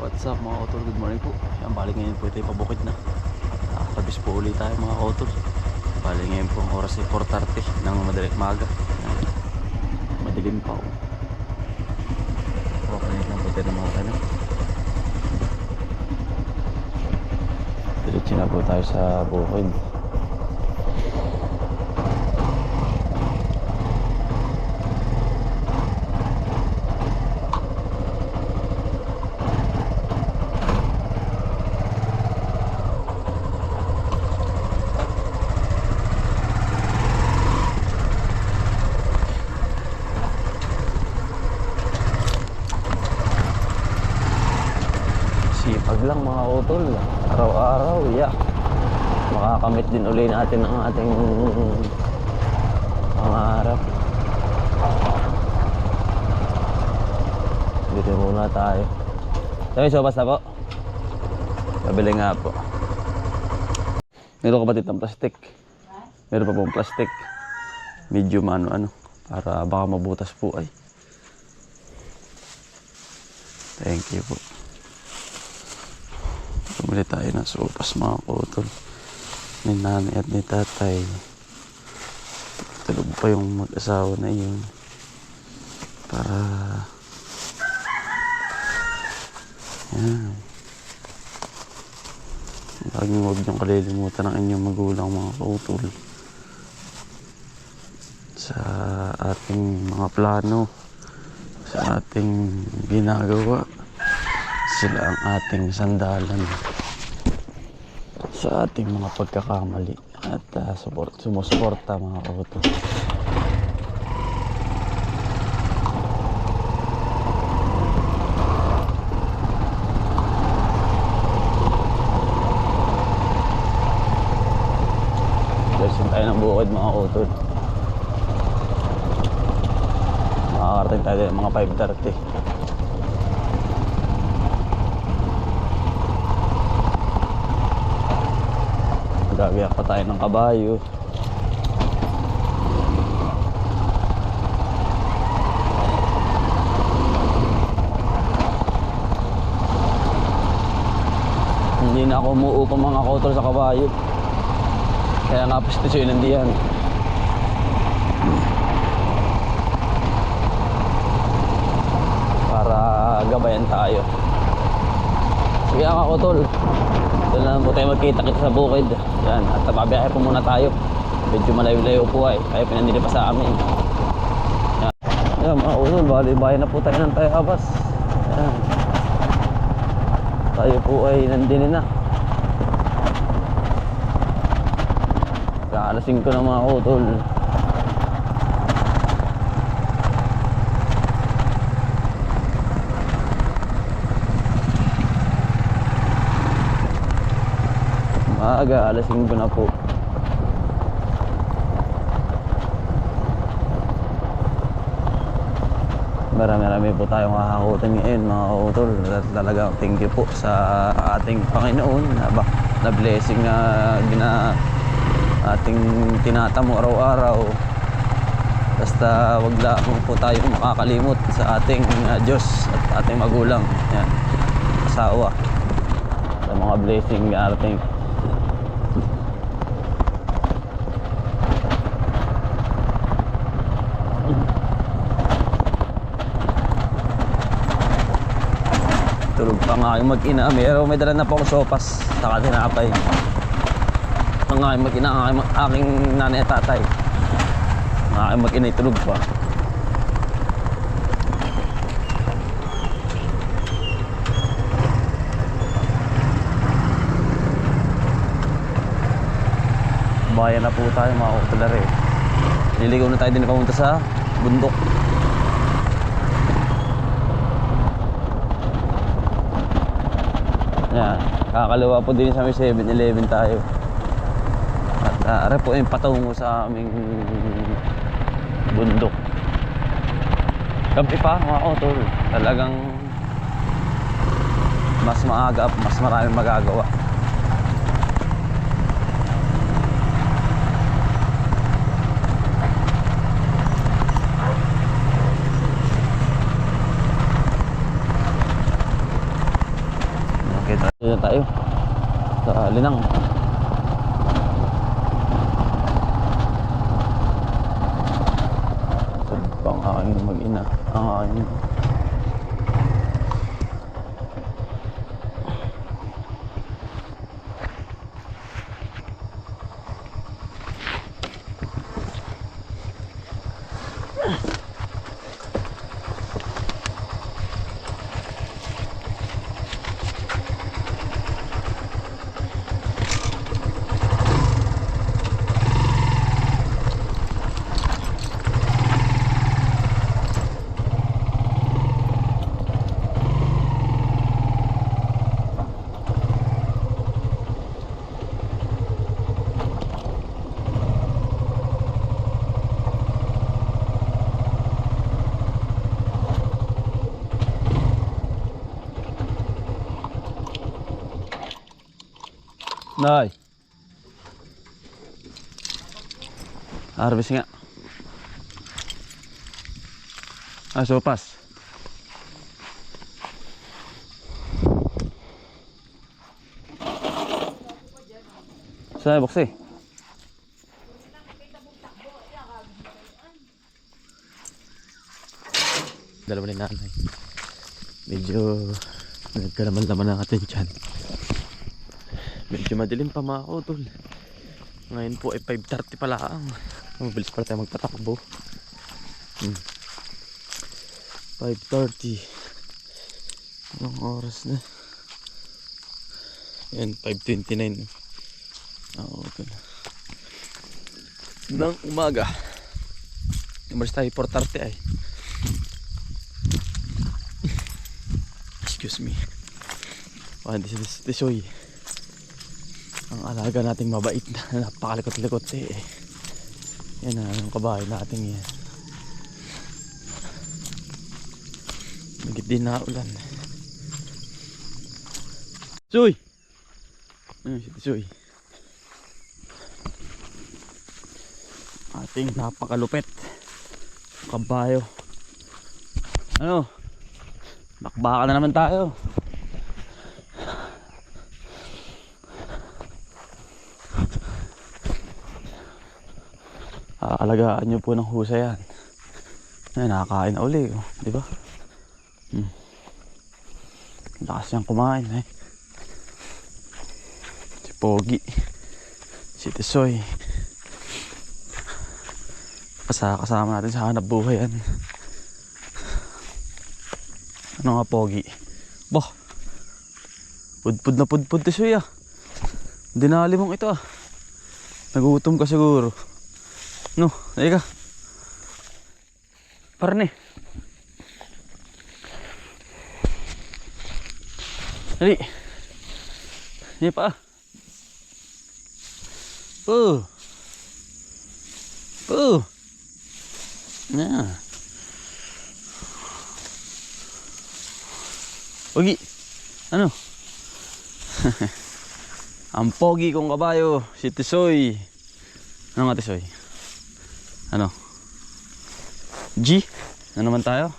What's up mga utol, good morning po. Yan, bali ngayon po tayo pabukid na. Nakakabis po ulit tayo mga utol. Bali ngayon po ang oras ay 4:30 ng madaling maga. Madilim pa po. Papalit lang po tayo ng mga tanong. Diretso na po tayo sa bukid. Sipag lang mga utol, araw-araw, makakamit din uli natin ang ating pangarap. Dito muna tayo. Sabi, so basta po pabili nga po. Meron kapatid ng plastic. Meron pa pong plastic. Medium ano para baka mabutas po ay. Thank you po. Bumili tayo ng sopas mga utol. Ni nanay at ni tatay. Tulog pa yung mag-asawa na yun. Para yan. Laging huwag niyong kalilimutan ang inyong magulang mga utol. Sa ating mga plano. Sa ating ginagawa. Sila ang ating sandalan sa ating mga pagkakamali at sumusuporta mga kautos. Dersin tayo ng bukid mga kautos. Makakarating tayo mga 5:30. Gagayak pa tayo ng kabayo. Hindi na ako umuupo mga kautal sa kabayo. Kaya nga postisyonan diyan. Para gabayan tayo. Sige mga kautal. Doon lang po tayo magkita-kita sa bukid. Yan, at pabiyahe po muna tayo. Medyo malayo-layo po ay. Kaya pinandili pa sa amin. Yan, yan mga utol, bali-bahay na po tayo ng Tayabas. Yan. Tayo po ay nandini na. Kaalasing ko na mga utol. Maaga, alas 5 na po. Marami po tayong kakakutin ngayon mga utol. Talaga thank you po sa ating Panginoon na blessing na ating tinatamo araw-araw. Basta wag lang po tayong makakalimot sa ating Diyos at ating magulang. Yan, asawa. Sa mga blessing na ating tulog pa nga yung mag-ina. Pero may dala na po akong sopas saka tinapay. Ang aking mag-ina, ang aking nanay at tatay. Ang aking mag-ina ay tulog pa. Bayan na po tayo mga utolare. Niligaw na tayo din papunta sa bundok. Yan, kakaliwa po din sa may 7-Eleven tayo. At are po yung patungo sa aming bundok. Gabi pa mga utol. Talagang mas maaga, mas maraming magagawa. kita. Dito tayo sa Linang. Ito pang aking mag-ina. Ang aking Nay. Harvest nga. Sopas. Saya box eh. Dalawa ni nanay. Medyo nagkalaman-laman na natin dyan. Medyo madilim pa mga utol. Ngayon po ay 5:30 pa lang. Mabilis pa tayo magpatakbo. 5:30. Anong oras na? Yan, 5:29. Utol. Nang umaga. Umalis tayo 4:30 ay. Excuse me. This is Tisoy. Ang alaga nating mabait na napakalikot-likot eh. Yan na ang kabahay nating yan. Magit din na ulan. Soy! Ayun si Soy. Ating napakalupit kabayo. Ano? Bakbaka na naman tayo. Alagaan nyo po ng husa yan. Ay, nakakain na uli, oh. Di ba? Lakas niyang kumain eh. Si Pogi, si Tisoy. Kasama natin sa hanap buhay yan. Ano nga Pogi? Bah, pudpud na pudpud Tisoy ah. Dinali mong ito ah. Nagutom ka siguro. No, ayun ka. Parne. Dali. Ini pa. Nah. Pogi. Ano? Ang pogi kong kabayo, si Tisoy. Ano nga Tisoy? Ano? G? Ano naman tayo?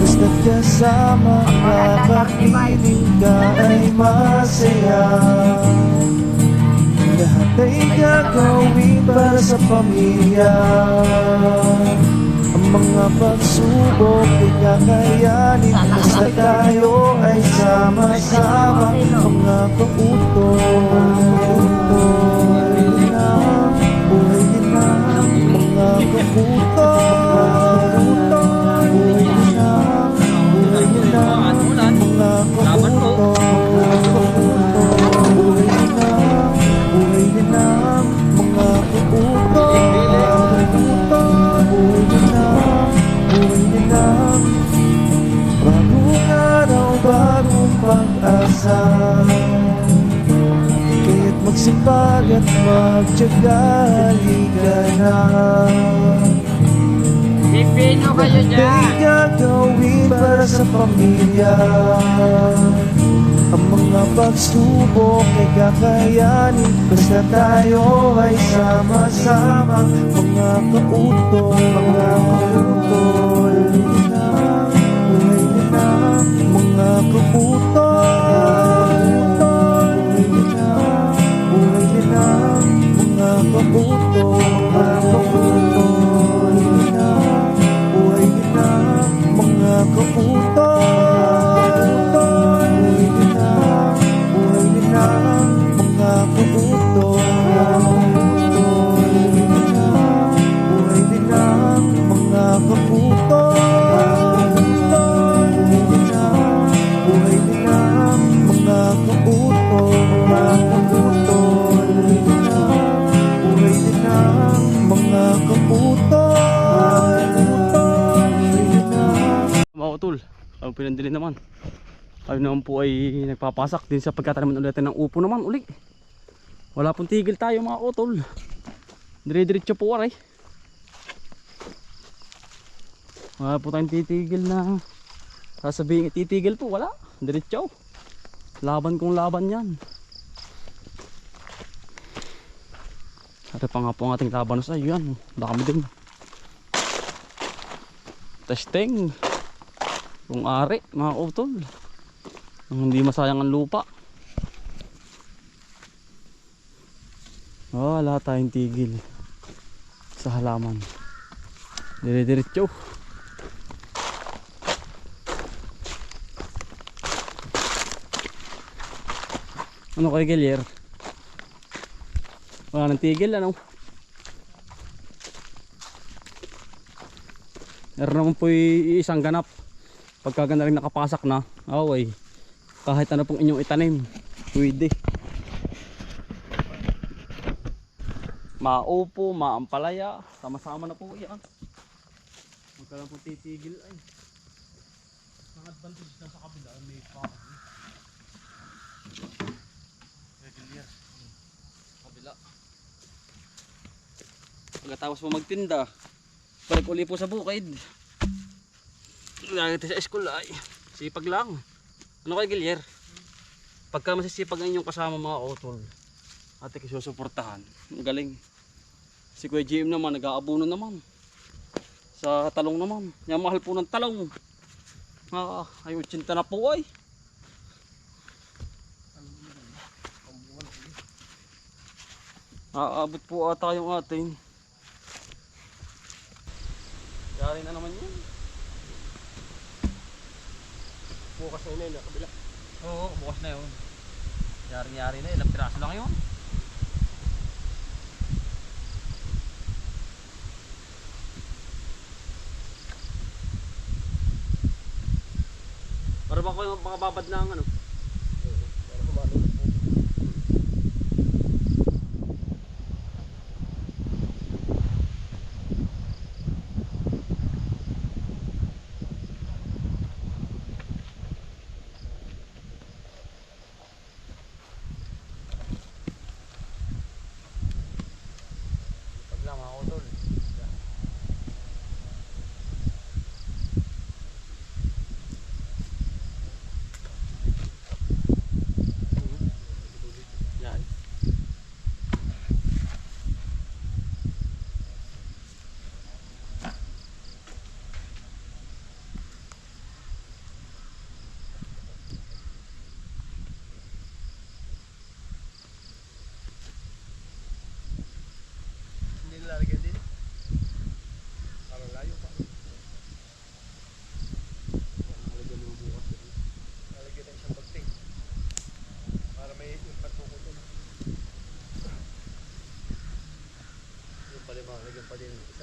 Basta't kasama ka, pag-ibig ka ay masaya. ay gagawin para sa pamilya. Ang mga pagsubok ay kakayanin, basta tayo ay sama-sama. Mga kautol, buhay din na mga kautol. Buhay din na mga kautol. Buhay din na mga kautol. Bagong araw, bagong pag-asa. Kaya't magsipag at magtiyaga, halika na. Pipino kayo Lahat dyan. ay gagawin para sa pamilya. Ang mga pagsubok ay kakayanin, basta tayo ay sama-sama. Mga kautol, mga kautol, buhay din na mga kautol. Buhay din na mga kautol, mga kautol. Buhay din na mga kautol. Mga utol, ang pinandili naman. Kami naman po ay nagpapasak din sa pagkatanaman ulit ng upo naman uli. Wala pong tigil tayo mga utol. Dire-diretso po aray. Wala po tayong titigil na sasabihin titigil po, wala. Diretso. Laban kong laban yan. At pa nga po ang ating laban sa iyo yan. Dami din. Testing. Kung ari mga utol. Hindi masayang ang lupa. Wala tayong tigil sa halaman. Dire-diretso. Ano kay Gilier? Wala nang tigil ano? Meron naman po isang ganap. Pagka ganda rin nakapasak na, away. Kahit ano pong inyong itanim, pwede. Maupo, maampalaya, sama-sama na po yan. Magkaroon po titigil ay. Ang advantage na sa kabila, may pakot. Regular. Kabila. Pagkatapos po magtinda, balik uli po sa bukid. Lagi sa school ay sipag lang. Ano kay Gilier? Pagka masisipag ang inyong kasama mga utol, ate kisusuportahan. Ang galing. Si Kuya GM naman nag-aabuno naman. Sa talong naman. Yung mahal po ng talong. Ay 80 na po ay. Aabot po ata yung atin. Yari na naman yun. Bukas na yun eh, kabila. Oo, bukas na yun. Yari na, ilang piraso lang yun. Para ba ko yung mga babad na ang ano? Para kumalo na po. Pag lang mga utol.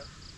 siya.